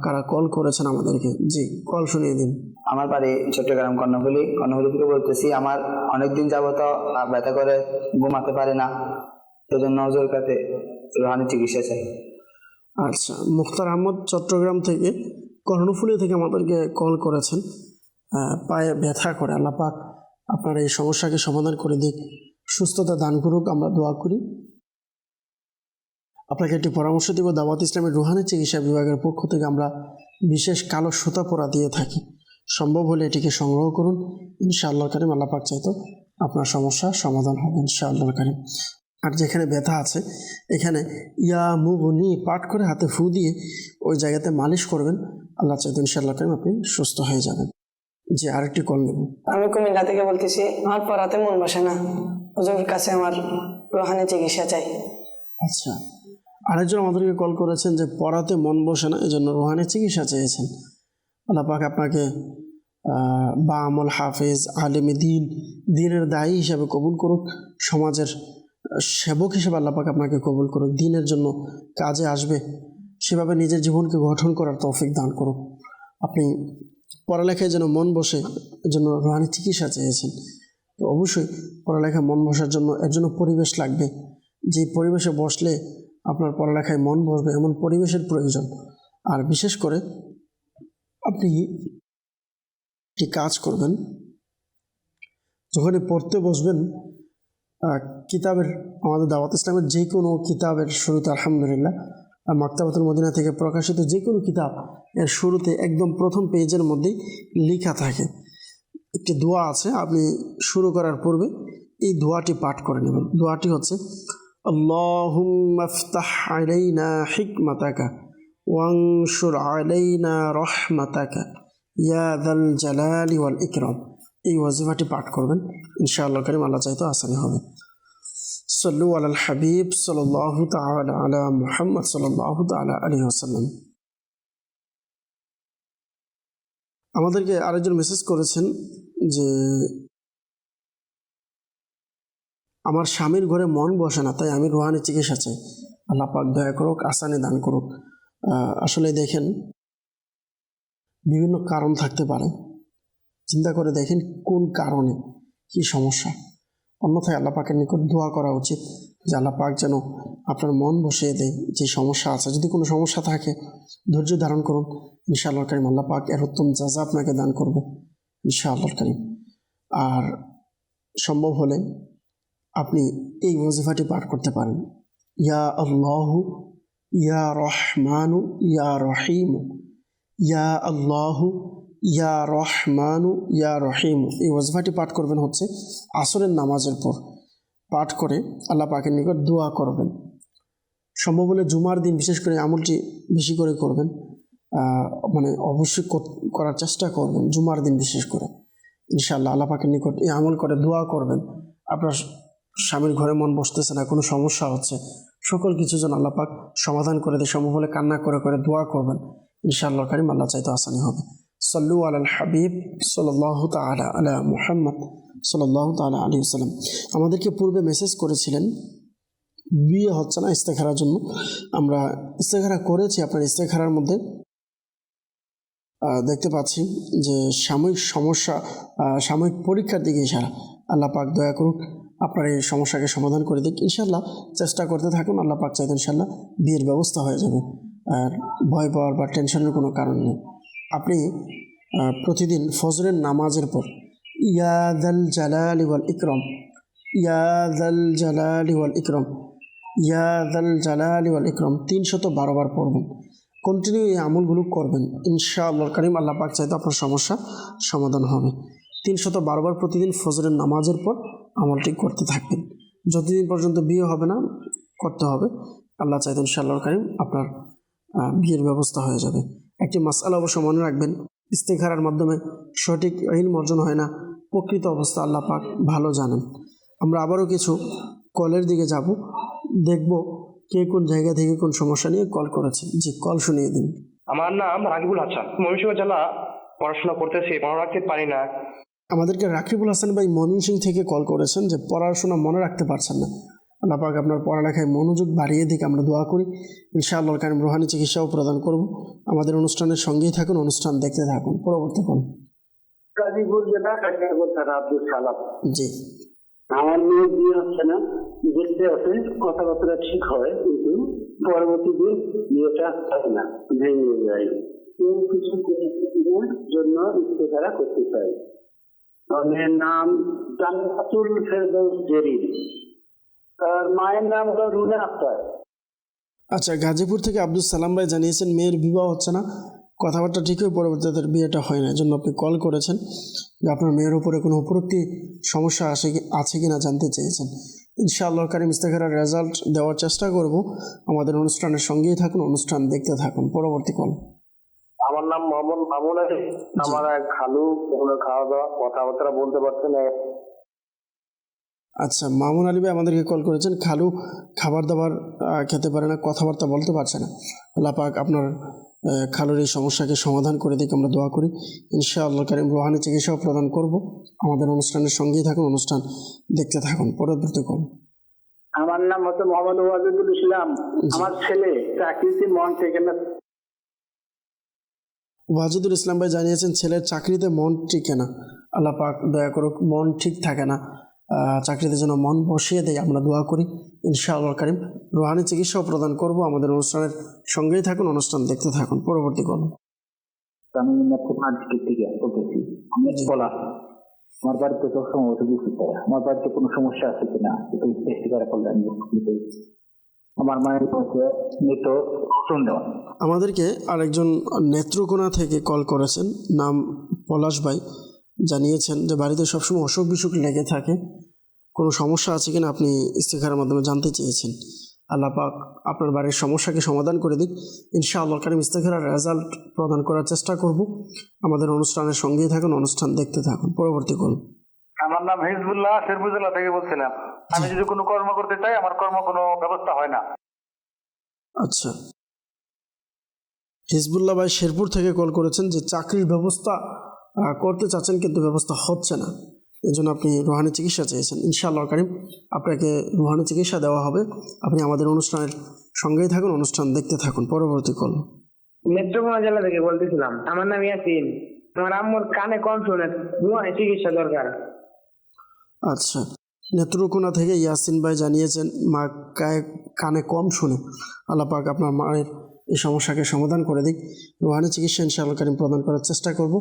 কারা কল করেছেন আমাদেরকে। জি, কল শুনিয়ে দিন। আমার বাড়ি চট্টগ্রাম কর্ণফুলী থেকে বলতেছি। আমার অনেকদিন যাবত ব্যথা করে, ঘুমাতে পারে না, সেজন্য হুজুর কাছে রুহানি চিকিৎসা চাই। আচ্ছা, মুখতার আহমদ চট্টগ্রাম থেকে, কর্ণফুলী থেকে আমাদেরকে কল করেছেন, পায়ে ব্যথা করে। আল্লাহ পাক আপনার এই সমস্যাকে সমাধান করে দিক, সুস্থতা দান করুক, আমরা দোয়া করি। আপনাকে একটি পরামর্শ দেব, দাওয়াত ইসলামের রুহানি চিকিৎসা বিভাগের পক্ষ থেকে আমরা বিশেষ কালো সুতা পরা দিয়ে থাকি। সম্ভব হলে এটিকে সংগ্রহ করুন ইনশাআল্লাহ কারীম। আল্লাহ পাক চাইতো আপনার সমস্যার সমাধান হবে ইনশাআল্লাহ কারীম। আর যেখানে ব্যথা আছে এখানে ইয়া মুগনি পাঠ করে হাতে ফু দিয়ে ওই জায়গাতে মালিশ করবেন, আল্লাহ চাইতে ইনশাআল্লাহ কারীম আপনি সুস্থ হয়ে যাবেন। যে আরেকটি কল নেব। আমি কুমিল্লা থেকে বলতেছি, আমার পড়াতে মন বসে না, হুজুরের কাছে আমার রুহানি চিকিৎসা চাই। আচ্ছা, আরেকজন আমাদেরকে কল করেছেন যে পড়াতে মন বসে না, এই জন্য রুহানি চিকিৎসা চেয়েছেন। আল্লাহ পাক আপনাকে বা আমল হাফেজ, আলেমে দিন, দিনের দায়ী হিসাবে কবুল করুক, সমাজের সেবক হিসেবে আল্লাহ পাক আপনাকে কবুল করুক, দিনের জন্য কাজে আসবে সেভাবে নিজের জীবনকে গঠন করার তৌফিক দান করুক। আপনি পড়ালেখায় যেন মন বসে, এর জন্য রুহানি চিকিৎসা চেয়েছেন। তো অবশ্যই পড়ালেখায় মন বসার জন্য এর জন্য পরিবেশ লাগবে। যে পরিবেশে বসলে আপনার পড়ালেখায় মন বসবে এমন পরিবেশের প্রয়োজন। আর বিশেষ করে আপনি একটি কাজ করবেন, যখনই পড়তে বসবেন কিতাবের, আমাদের দাওয়াত ইসলামের যে কোনো কিতাবের শুরুতে আলহামদুলিল্লাহ মাকতাবাতুল মদিনা থেকে প্রকাশিত যে কোনো কিতাব এর শুরুতে একদম প্রথম পেজের মধ্যেই লেখা থাকে একটি দোয়া আছে। আপনি শুরু করার পূর্বে এই দোয়াটি পাঠ করে নেবেন। দোয়াটি হচ্ছে আল্লাহুম্মা ইফতাহ আলাইনা হিকমাতাকা ওয়ানশুর আলাইনা রাহমাতাকা ইয়া যাল জালালি ওয়াল ইকরাম। এই ওয়াজিফাটি পাঠ করবেন, ইনশাআল্লাহ কারীম আল্লাহ চাইতো আসানি হবে। সাল্লু আলাল হাবিব সাল্লাল্লাহু তাআলা আলা মুহাম্মদ সাল্লাল্লাহু তাআলা আলাইহি ওয়াসাল্লাম। আমাদেরকে আরেকজন মেসেজ করেছেন যে আমার স্বামীর ঘরে মন বসে না, তাই আমি রুহানি চিকিৎসা চাই, আল্লাহ পাক দয়া করুক, আসানি দান করুক। আসলে দেখেন বিভিন্ন কারণ থাকতে পারে, চিন্তা করে দেখেন কোন কারণে কি সমস্যা। অন্যথায় আল্লাহ পাকের নিকট দোয়া করা উচিত যে আল্লাহ পাক যেন আপনার মন বসিয়ে দেয়। যে সমস্যা আছে, যদি কোনো সমস্যা থাকে ধৈর্য ধারণ করুন, ইনশাআল্লাহ কারীম আল্লাহ পাক এর উত্তম জাযা আপনাকে দান করবে ইনশাআল্লাহ কারীম। আর সম্ভব হলে আপনি এই ওয়াজিফাটি পাঠ করতে পারেন, ইয়া আল্লাহু ইয়া রহমানু ইয়া রহিমু, ইয়া আল্লাহু ইয়া রহমানু ইয়া রহিমু। এই ওয়াজিফাটি পাঠ করবেন হচ্ছে আসরের নামাজের পর পাঠ করে আল্লাহ পাকের নিকট দোয়া করবেন। সম্ভব হলে জুমার দিন বিশেষ করে আমলটি বেশি করে করবেন, মানে অবশ্যই করার চেষ্টা করবেন জুমার দিন বিশেষ করে। ইনশাআল্লাহ আল্লাহ পাকের নিকট এই আমল করে দোয়া করবেন। আপনার স্বামীর ঘরে মন বসতেছে না, কোনো সমস্যা হচ্ছে, সকল কিছু যেন আল্লাহ পাক সমাধান করে দেয়। সম্ভব হলে কান্না করে করে দোয়া করবেন, ইনশাআল্লাহ কারীম আল্লাহ চাইতো আসানি হবে। সাল্লু আলাল হাবিব সাল্লাল্লাহু তাআলা আলা মুহাম্মদ সাল্লাল্লাহু তাআলা আলাইহি ওয়াসাল্লাম। আমাদেরকে পূর্বে মেসেজ করেছিলেন বিয়ে হচ্ছে না ইস্তেখারার জন্য। আমরা ইস্তেখারা করেছি, আপনার ইস্তেখারার মধ্যে দেখতে পাচ্ছি যে সাময়িক সমস্যা, সাময়িক পরীক্ষার দিকে ইশারা। আল্লাহ পাক দয়া করুক, আপনার এই সমস্যাকে সমাধান করে দিক। ইনশাআল্লাহ চেষ্টা করতে থাকুন, আল্লাহ পাক চাইতে ইনশাআল্লাহ বিয়ের ব্যবস্থা হয়ে যাবে। আর ভয় পাওয়ার বা টেনশনের কোনো কারণ নেই। আপনি প্রতিদিন ফজরের নামাজের পর ইয়া যাল জালালি ওয়াল ইকরাম, ইয়া যাল জালালি ওয়াল ইকরাম, ইয়া যাল জালালি ওয়াল ইকরাম 312 বার পড়বেন। কন্টিনিউ এই আমলগুলো করবেন, ইনশাআল্লাহ কারীম আল্লাহ পাক চাইতে আপনার সমস্যা সমাধান হবে। 312 বার প্রতিদিন ফজরের নামাজের পর আমলটি করতে থাকবেন, যতদিন পর্যন্ত বিয়ে হবে না করতে হবে। আল্লাহ চাইতে ইনশাআল্লাহ কারীম আপনার বিয়ের ব্যবস্থা হয়ে যাবে। একটি মাসআলা অবশ্য মনে রাখবেন, ইস্তেখারার মাধ্যমে সঠিক ইলম অর্জন হয় না, প্রকৃত অবস্থা আল্লাহ পাক ভালো জানেন। আমরা আবারও কিছু কলের দিকে যাব, দেখব কে কোন জায়গা থেকে কোন সমস্যা নিয়ে কল করেছে। জি, কল শুনিয়ে দিন। আমার নাম রাকিবুল হাসান, ময়মনসিংহ জেলা। পড়াশোনা করতেছি, মনে রাখতে পারি না। আমাদেরকে রাকিবুল হাসান ভাই ময়মনসিংহ থেকে কল করেছেন যে পড়াশোনা মনে রাখতে পারছেন না। আল্লাহ পাক আপনার পড়ালেখায় মনোযোগ বাড়িয়ে দিকে আমরা দোয়া করি। ইনশাআল্লাহ কারীম রুহানি চিকিৎসাও প্রদান করব। আমাদের অনুষ্ঠানের সঙ্গেই থাকুন, অনুষ্ঠান দেখতে থাকুন। পরবর্তী কোন গাজীপুর জেলা কাটিয়াপুর থানা আব্দুল সালাম। জি, আমার মেয়ে বিয়ে হচ্ছে না, দেখতে আছে কথাবার্তা ঠিক হয়, কিন্তু পরবর্তী দিন বিয়েটা হয় না, ভেঙে যায়। কেউ কিছু পরিস্থিতির জন্য ইস্তেখারা করতে চাই। মেয়ের নাম জান্নাতুল ফেরদৌস জেরিন, তার মায়ের নাম হলো রুনা আক্তার। আচ্ছা, গাজীপুর থেকে আব্দুল সালাম ভাই জানিয়েছেন মেয়ের বিবাহ হচ্ছে না, কথাবার্তা ঠিক হয়ে পরবর্তীতে তাদের বিয়েটা হয় না, এই জন্য আপনি কল করেছেন যে আপনার মেয়ের উপরে কোনো উপরোক্তি সমস্যা আছে কি না জানতে চেয়েছেন। ইনশাআল্লাহ কারিম ইস্তেখারার রেজাল্ট দেওয়ার চেষ্টা করব। আমাদের অনুষ্ঠানের সঙ্গেই থাকুন, অনুষ্ঠান দেখতে থাকুন। পরবর্তী কল। আমার নাম মোহাম্মদ মামুন আলী। আমার এক খালু খাওয়া দাওয়া কথাবার্তা বলতে পারছে না। আচ্ছা, মামুন আলী ভাই আমাদেরকে কল করেছেন, খালু খাবার দাবার খেতে পারে না, কথাবার্তা বলতে পারছে না। আল্লাহ পাক আপনার খালুর এই সমস্যাকে সমাধান করে দিক, আমরা দোয়া করি। ইনশাআল্লাহ কারিম রুহানি চিকিৎসাও প্রদান করব। আমাদের অনুষ্ঠানের সঙ্গেই থাকুন, অনুষ্ঠান দেখতে থাকুন। পরবর্তী কল। আমার নাম হচ্ছে মোহাম্মদ ওয়াজিদুল ইসলাম। আমার ছেলে চাকরিতে মন থেকে না। ওয়াজিদুল ইসলাম ভাই জানিয়েছেন ছেলের চাকরিতে মন টিকে না। আল্লাহ পাক দয়া করুক, মন ঠিক থাকে না, চাকরিতে যেন মন বসিয়ে দেয়, আমরা দোয়া করি। ইনশাআল্লাহ কারিম রুহানি চিকিৎসাও প্রদান করব। আমাদের অনুষ্ঠানের সঙ্গেই থাকুন, অনুষ্ঠান দেখতে থাকুন। পরবর্তী কল। আমি থেকে বলতেছি, আমি বলা আমার বাড়িতে তো সমস্যা কিছু করে, আমার বাড়িতে কোনো সমস্যা আছে কিনা আমার মায়ের কাছে মৃত ওষুধ দেওয়া। আমাদেরকে আরেকজন নেত্রকোনা থেকে কল করেছেন, নাম পলাশ ভাই, জানিয়েছেন যে বাড়িতে সবসময় অসুখ বিসুখ লেগে থাকে, কোনো সমস্যা আছে কিনা আপনি ইস্তেখারার মাধ্যমে জানতে চেয়েছেন। আল্লাহ পাক আপনার বাড়ির সমস্যাকে সমাধান করে দিক। ইনশাআল্লাহ কারিম ইস্তেখারার রেজাল্ট প্রদান করার চেষ্টা করব। আমাদের অনুষ্ঠানের সঙ্গেই থাকুন, অনুষ্ঠান দেখতে থাকুন। পরবর্তী কল। আমার নাম হিজবুল্লাহ, শেরপুর থেকে বলছিলাম। আমি যদি কোনো কর্ম করতে চাই, আমার কোনো ব্যবস্থা হয় না। আচ্ছা, হিজবুল্লাহ ভাই শেরপুর থেকে কল করেছেন যে চাকরির ব্যবস্থা করতে চাচ্ছেন কিন্তু ব্যবস্থা হচ্ছে না, এই জন্য আপনি রুহানি চিকিৎসা চেয়েছেন। ইনশাআল্লাহ কারিম আপনাকে রুহানি চিকিৎসা দেওয়া হবে। আপনি আমাদের অনুষ্ঠানের সঙ্গেই থাকুন, অনুষ্ঠান দেখতে থাকুন। পরবর্তী কল। নেত্রকোনা জেলা থেকে বলতেছিলাম। আমার নাম ইয়াসিন। আমার আম্মুর কানে কম শুনে, রুহানি চিকিৎসা দরকার। আচ্ছা, নেত্রকোনা থেকে ইয়াসিন ভাই জানিয়েছেন মা কানে কম শুনে। আল্লাহ পাক আপনার মায়ের এই সমস্যাকে সমাধান করে দিক। রুহানি চিকিৎসা ইনশাআল্লাহ কারিম প্রদান করার চেষ্টা করব।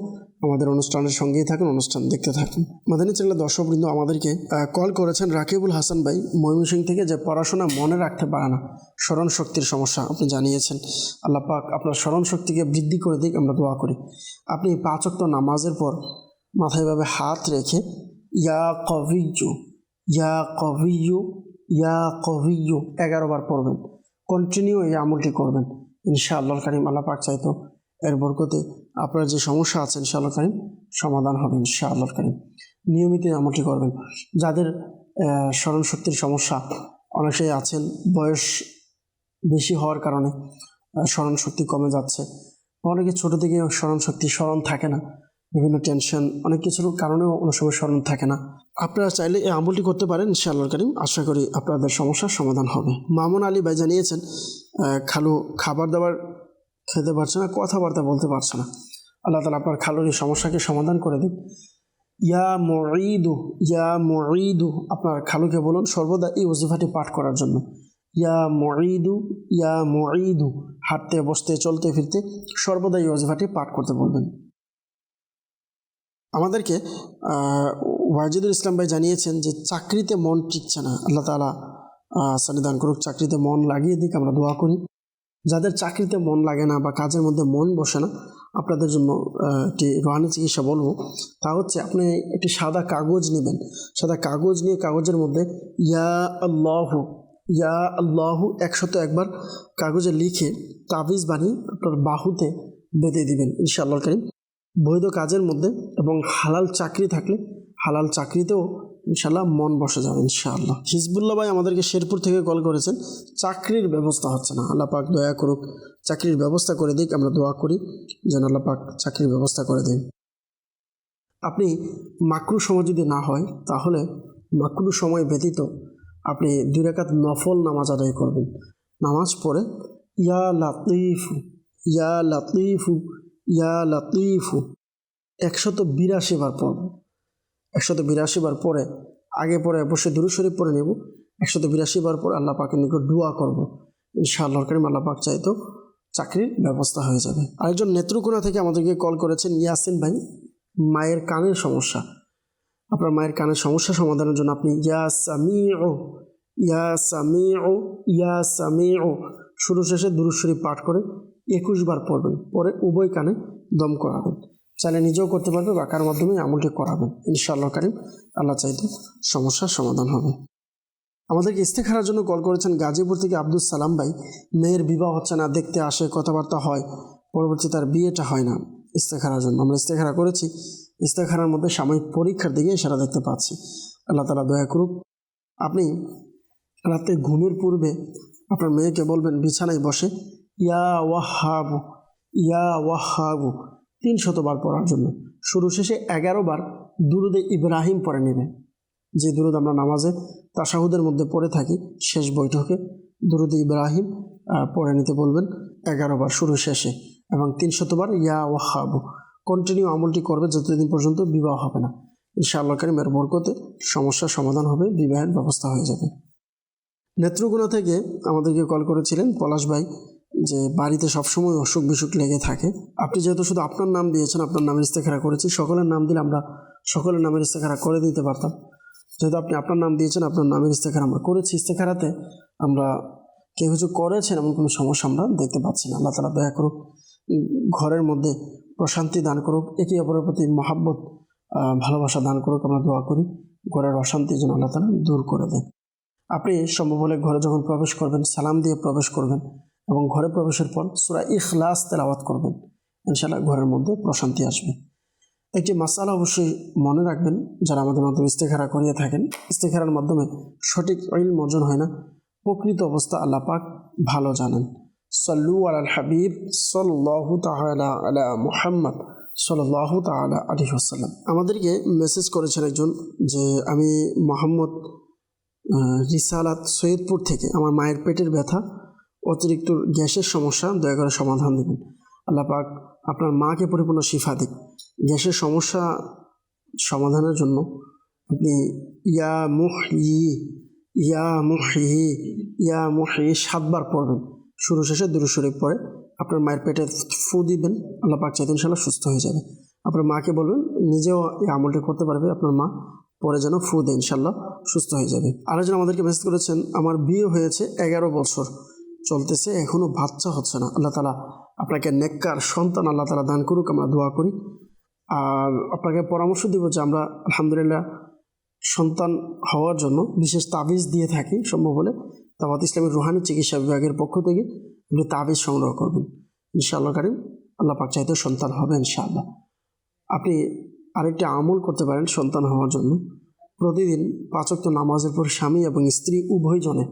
আমাদের অনুষ্ঠানের সঙ্গেই থাকুন, অনুষ্ঠান দেখতে থাকুন। মাদানী চ্যানেলের দর্শকবৃন্দ আমাদেরকে কল করেছেন রাকিবুল হাসান ভাই ময়মনসিংহ থেকে, যে পড়াশোনা মনে রাখতে পারে না, স্মরণ শক্তির সমস্যা আপনি জানিয়েছেন। আল্লাহ পাক আপনার স্মরণ শক্তিকে বৃদ্ধি করে দিক, আমরা দোয়া করি। আপনি 5 ওয়াক্ত নামাজের পর মাথায় ভাবে হাত রেখে ইয়া কবিয়্যু ইয়া কবিয়্যু ইয়া কবিয়্যু 11 বার পড়বেন। কন্টিনিউ এই আমলটি করবেন। ইনশাআল্লাহ কারিম আল্লাহ পাক চাইতো এর বরকতে আপনার যে সমস্যা আছে ইনশাআল্লাহ কারিম সমাধান হবে। ইনশাআল্লাহ কারিম নিয়মিত আমলটি করবেন। যাদের স্মরণ শক্তির সমস্যা, অনেকেই আছেন বয়স বেশি হওয়ার কারণে স্মরণ শক্তি কমে যাচ্ছে, অনেকে ছোটো থেকে স্মরণ থাকে না, বিভিন্ন টেনশন অনেক কিছুর কারণেও অনেক সময় স্মরণ থাকে না। আপনারা চাইলে এই আমলটি করতে পারেন। ইনশাআল্লাহ কারিম আশা করি আপনাদের সমস্যার সমাধান হবে। মামুন আলী ভাই জানিয়েছেন খালু খাবার দাবার খেতে পারছে না, কথাবার্তা বলতে পারছে না। আল্লাহ তাআলা আপনার খালুর এই সমস্যাকে সমাধান করে দিন। ইয়া মুঈদু ইয়া মুঈদু, আপনার খালুকে বলুন সর্বদা এই ওজিফাটি পাঠ করার জন্য। ইয়া মুঈদু, হাঁটতে বসতে চলতে ফিরতে সর্বদা এই ওজিফাটি পাঠ করতে বলবেন। আমাদেরকে ওয়াজিদুল ইসলাম ভাই জানিয়েছেন যে চাকরিতে মন টিকছে না, আল্লাহ তাআলা সানিদান করুক, চাকরিতে মন লাগিয়ে দিক, আমরা দোয়া করি। যাদের চাকরিতে মন লাগে না বা কাজের মধ্যে মন বসে না, আপনাদের জন্য একটি রুহানি চিকিৎসা বলবো। তা হচ্ছে আপনি একটি সাদা কাগজ নেবেন, সাদা কাগজ নিয়ে কাগজের মধ্যে ইয়া আল্লাহু 101 বার কাগজে লিখে তাবিজ বানিয়ে আপনার বাহুতে বেঁধে দিবেন। ইনশাআল্লাহ কারিম বৈধ কাজের মধ্যে এবং হালাল চাকরি থাকলে হালাল চাকরিতেও ইনশাআল্লাহ মন বসে যাবে ইনশাআল্লাহ। হিজবুল্লাহ ভাই আমাদেরকে শেরপুর থেকে কল করেছেন, চাকরির ব্যবস্থা হচ্ছে না, আল্লাহ পাক দয়া করুক, চাকরির ব্যবস্থা করে দিক, আমরা দোয়া করি যেন আল্লাহ পাক চাকরির ব্যবস্থা করে দেন। আপনি মাকরু সময় যদি না হয় তাহলে মাকরু সময় ব্যতীত আপনি 2 রাকাত নফল নামাজ আদায় করবেন। নামাজ পড়ে ইয়া লাতিফু ইয়া লাতিফু ইয়া লাতিফু 182 বার পড়ব। 182 বার পরে আগে পরে অবশ্যই দুরূদ শরীফ পড়ে নেব। 182 বার পর আল্লাহ পাকের নিকট দোয়া করব। ইনশাআল্লাহ কারীম আল্লাহ পাক চাইতো চাকরির ব্যবস্থা হয়ে যাবে। আরেকজন নেত্রকোনা থেকে আমাদেরকে কল করেছেন ইয়াসিন ভাই, মায়ের কানের সমস্যা। আপনার মায়ের কানের সমস্যা সমাধানের জন্য আপনি ইয়া সামিউ শুরু শেষে দুরূদ শরীফ পাঠ করে 21 বার পড়বেন, পরে উভয় কানে দম করাবেন। চাইলে নিজেও করতে পারবে বা কার মাধ্যমে আমলটি করাবেন। ইনশাআল্লাহ কারীম আল্লাহ চাইতে সমস্যার সমাধান হবে। আমাদেরকে ইস্তেখারার জন্য কল করেছেন গাজীপুর থেকে আব্দুল সালাম ভাই। মেয়ের বিবাহ হচ্ছে না, দেখতে আসে, কথাবার্তা হয়, পরবর্তী তার বিয়েটা হয় না। ইস্তেখারার জন্য আমরা ইস্তেখারা করেছি, ইস্তেখারার মধ্যে সাময়িক পরীক্ষার দিকে ইশারা দেখতে পাচ্ছি। আল্লাহ তাআলা দয়া করুক। আপনি রাতে ঘুমের পূর্বে আপনার মেয়েকে বলবেন বিছানায় বসে ইয়া ওয়াহাবু, ইয়া ওয়াহাবু 300 বার পড়ার জন্য। শুরু শেষে 11 বার দুরুদে ইব্রাহিম পড়ে নেবে, যে দুরুদ আমরা নামাজে তাশাহুদের মধ্যে পড়ে থাকি, শেষ বৈঠকে দুরুদে ইব্রাহিম পড়ে নিতে বলবেন 11 বার শুরু শেষে, এবং 300 বার ইয়া ওয়াহাবু। কন্টিনিউ আমলটি করবে যতদিন পর্যন্ত বিবাহ হবে না। ইনশাআল্লাহ কারীম এর বরকতে সমস্যার সমাধান হবে, বিবাহের ব্যবস্থা হয়ে যাবে। নেত্রকোনা থেকে আমাদেরকে কল করেছিলেন পলাশ ভাই, যে বাড়িতে সবসময় অসুখ বিসুখ লেগে থাকে। আপনি যেহেতু শুধু আপনার নাম দিয়েছেন, আপনার নামের ইস্তেখারা করেছি, সকলের নাম দিলে আমরা সকলের নামের ইস্তেখারা করে দিতে পারতাম। যেহেতু আপনি আপনার নাম দিয়েছেন, আপনার নামের ইস্তেখারা আমরা করেছি। ইস্তেখারাতে আমরা কেউ কিছু করেছেন এমন কোনো সমস্যা আমরা দেখতে পাচ্ছি না। আল্লাহ তাআলা দয়া করুক, ঘরের মধ্যে প্রশান্তি দান করুক, একে অপরের প্রতি মহাব্বত ভালোবাসা দান করুক। আমরা দোয়া করি ঘরের অশান্তির জন্য আল্লাহ তাআলা দূর করে দেয়। আপনি সম্ভব হলে ঘরে যখন প্রবেশ করবেন সালাম দিয়ে প্রবেশ করবেন, এবং ঘরে প্রবেশের পর সূরা ইখলাস তেলাওয়াত করবেন। ইনশাআল্লাহ ঘরের মধ্যে প্রশান্তি আসবে। একটি মাসআলা অবশ্যই মনে রাখবেন, যারা আমাদের মাধ্যমে ইস্তেখারা করিয়ে থাকেন, ইস্তেখারার মাধ্যমে সঠিক ইলম অর্জন হয় না। প্রকৃত অবস্থা আল্লাহ পাক ভালো জানেন। সাল্লু আলাল হাবিব সাল্লাল্লাহু তাআলা আলা মুহাম্মদ সাল্লাল্লাহু তাআলা আলাইহি ওয়াসাল্লাম। আমাদেরকে মেসেজ করেছেন একজন, যে আমি মোহাম্মদ রিসালাত সৈয়দপুর থেকে, আমার মায়ের পেটের ব্যথা, অতিরিক্ত গ্যাসের সমস্যা, দয়া করে সমাধান দেবেন। আল্লাহ পাক আপনার মাকে পরিপূর্ণ শিফা দিক। গ্যাসের সমস্যা সমাধানের জন্য আপনি ইয়া মুহয়ি, ইয়া মুহয়ি, ইয়া মুহয়ি 7 বার পড়বেন। শুরু শেষে দুরূদ শরীফ পড়ে আপনার মায়ের পেটে ফু দিবেন। আল্লাহ পাক চাইতে ইনশাআল্লাহ সুস্থ হয়ে যাবে। আপনার মাকে বলবেন, নিজেও এই আমলটি করতে পারবে, আপনার মা পরে যেন ফু দেয়, ইনশাআল্লাহ সুস্থ হয়ে যাবে। আরেকজন আমাদেরকে মেসেজ করেছেন, আমার বিয়ে হয়েছে 11 বছর চলতেছে, এখনও বাচ্চা হচ্ছে না। আল্লাহ তাআলা আপনাকে নেককার সন্তান আল্লাহ তাআলা দান করুক, আমরা দোয়া করি। আর আপনাকে পরামর্শ দিব যে আমরা আলহামদুলিল্লাহ সন্তান হওয়ার জন্য বিশেষ তাবিজ দিয়ে থাকি। সম্ভব হলে দাওয়াত ইসলামের রুহানি চিকিৎসা বিভাগের পক্ষ থেকে আপনি তাবিজ সংগ্রহ করবেন। ইনশাআল্লাহ কারীম আল্লাহ পাক চাইতে সন্তান হবে ইনশাআল্লাহ। আপনি আরেকটি আমল করতে পারেন সন্তান হওয়ার জন্য। প্রতিদিন 5 ওয়াক্ত নামাজের পর স্বামী এবং স্ত্রী উভয়জনে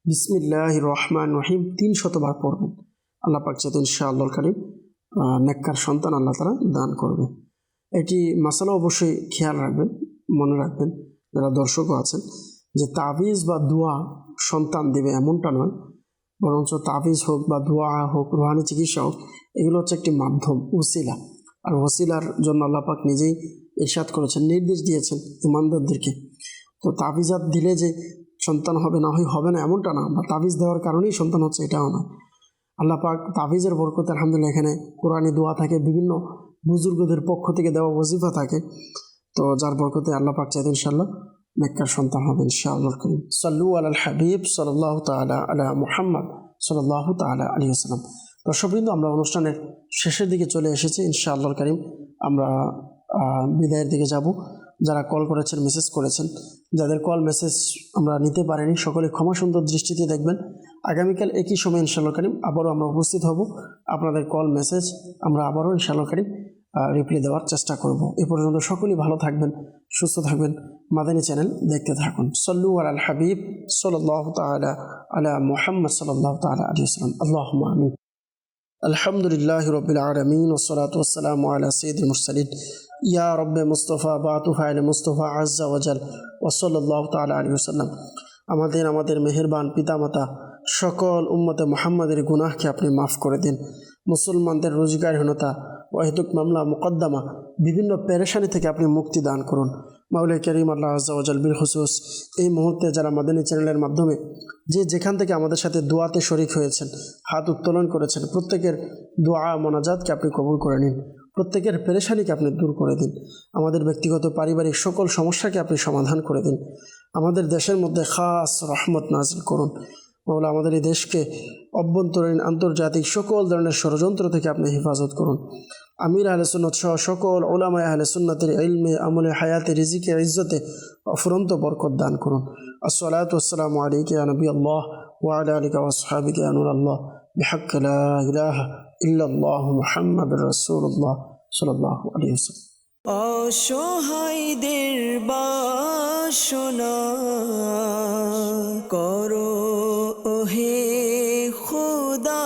বিসমিল্লাহির রহমানির রহিম 300 বার পড়বেন। আল্লাহ পাক চাইতে ইনশাআল্লাহ কারীম নেককার সন্তান আল্লাহ তাআলা দান করবে। এটি মাসালা অবশ্যই খেয়াল রাখবেন, মনে রাখবেন যারা দর্শকও আছেন, যে তাবিজ বা দোয়া সন্তান দেবে এমনটা নয়, বরঞ্চ তাবিজ হোক বা দোয়া হোক, রুহানি চিকিৎসা হোক, এগুলো হচ্ছে একটি মাধ্যম, ওসিলা। আর ওসিলার জন্য আল্লাহ পাক নিজেই ইরশাদ করেছেন, নির্দেশ দিয়েছেন ইমানদারদেরকে। তো তাবিজাত দিলে যে সন্তান হবে না হবে না এমনটা না, বা তাবিজ দেওয়ার কারণেই সন্তান হচ্ছে এটাও নয়। আল্লাহ পাক তাবিজের বরকতে আলহামদুলিল্লাহ এখানে কোরআনি দোয়া থাকে, বিভিন্ন বুজুর্গদের পক্ষ থেকে দেওয়া ওজিফা থাকে, তো যার বরকতে আল্লাহ পাক চাইতে ইনশাআল্লাহ নেককার সন্তান হবে ইনশাআল্লাহ কারীম। সাল্লু আলাল হাবিব সাল্লাল্লাহু তাআলা আলা মুহাম্মদ সাল্লাল্লাহু তাআলা আলাইহি ওয়াসাল্লাম। দর্শকবৃন্দ, আমরা অনুষ্ঠানের শেষের দিকে চলে এসেছি ইনশাআল্লাহ কারীম। আমরা বিদায়ের দিকে যাব। যারা কল করেছেন, মেসেজ করেছেন, যাদের কল মেসেজ আমরা নিতে পারিনি, সকলে ক্ষমা সুন্দর দৃষ্টিতে দেখবেন। আগামীকাল একই সময় ইনশাআল্লাহ কারীম আবারও আমরা উপস্থিত হব। আপনাদের কল মেসেজ আমরা আবারও ইনশাআল্লাহ কারীম রিপ্লাই দেওয়ার চেষ্টা করব। এ পর্যন্ত সকলেই ভালো থাকবেন, সুস্থ থাকবেন, মাদানী চ্যানেল দেখতে থাকুন। সাল্লু আলাল হাবিব সাল্লাল্লাহু তাআলা আলা মুহাম্মদ সাল্লাল্লাহু তাআলা আলাইহি ওয়াসাল্লাম। আল্লাহুম্মা আমিন। আলহামদুলিল্লাহি রাব্বিল আলামিন ওয়াসসালাতু ওয়াসসালামু আলা সাইয়্যিদিল মুরসালিন ইয়া রাব্বে মুস্তাফা বাতুফা আলা মুস্তাফা আযজা ওয়া জাল ওয়া সাল্লাল্লাহু তাআলা আলাইহি ওয়াসাল্লাম। আমাদের মেহেরবান পিতামাতা সকল উম্মতে মুহাম্মাদের গুনাহকে আপনি মাফ করে দিন। মুসলমানদের রোজগারহীনতা, ওয়াহিদুক মামলা মুকদ্দমা, বিভিন্ন পেরেশানি থেকে আপনি মুক্তি দান করুন। মাওলা কারীম আল্লাহ আযজা ওয়া জাল বিল খুসুস এই মুহূর্তে যারা মাদানী চ্যানেলের মাধ্যমে যে যেখান থেকে আমাদের সাথে দোয়াতে শরীক হয়েছেন, হাত উত্তোলন করেছেন, প্রত্যেকের দোয়া মোনাজাতকে আপনি কবুল করে নিন। প্রত্যেকের পেরেশানিকে আপনি দূর করে দিন। আমাদের ব্যক্তিগত পারিবারিক সকল সমস্যাকে আপনি সমাধান করে দিন। আমাদের দেশের মধ্যে খাস রহমত নাজিল করুন। মাওলা আমাদের এই দেশকে অভ্যন্তরীণ আন্তর্জাতিক সকল ধরনের ষড়যন্ত্র থেকে আপনি হেফাজত করুন। আমির আহলে সুন্নাত সহ সকল উলামায়ে আহলে সুন্নাতের ইলমে, আমলে, হায়াতে, রিজিকে, ইজ্জতে অফুরন্ত বরকত দান করুন। আসসালাতু ওয়াসসালামু আলাইকা ইয়া নবী আল্লাহ ওয়া আলা আলিকা ওয়া আসহাবিকা ইয়া নূর আল্লাহ বিহাক্কি লা ইলাহা ইল্লাল্লাহু মুহাম্মাদুর রাসূলুল্লাহ সাল্লাল্লাহু আলাইহি ওয়াসাল্লাম। অসহায়দের বাসনা করো ওহে খোদা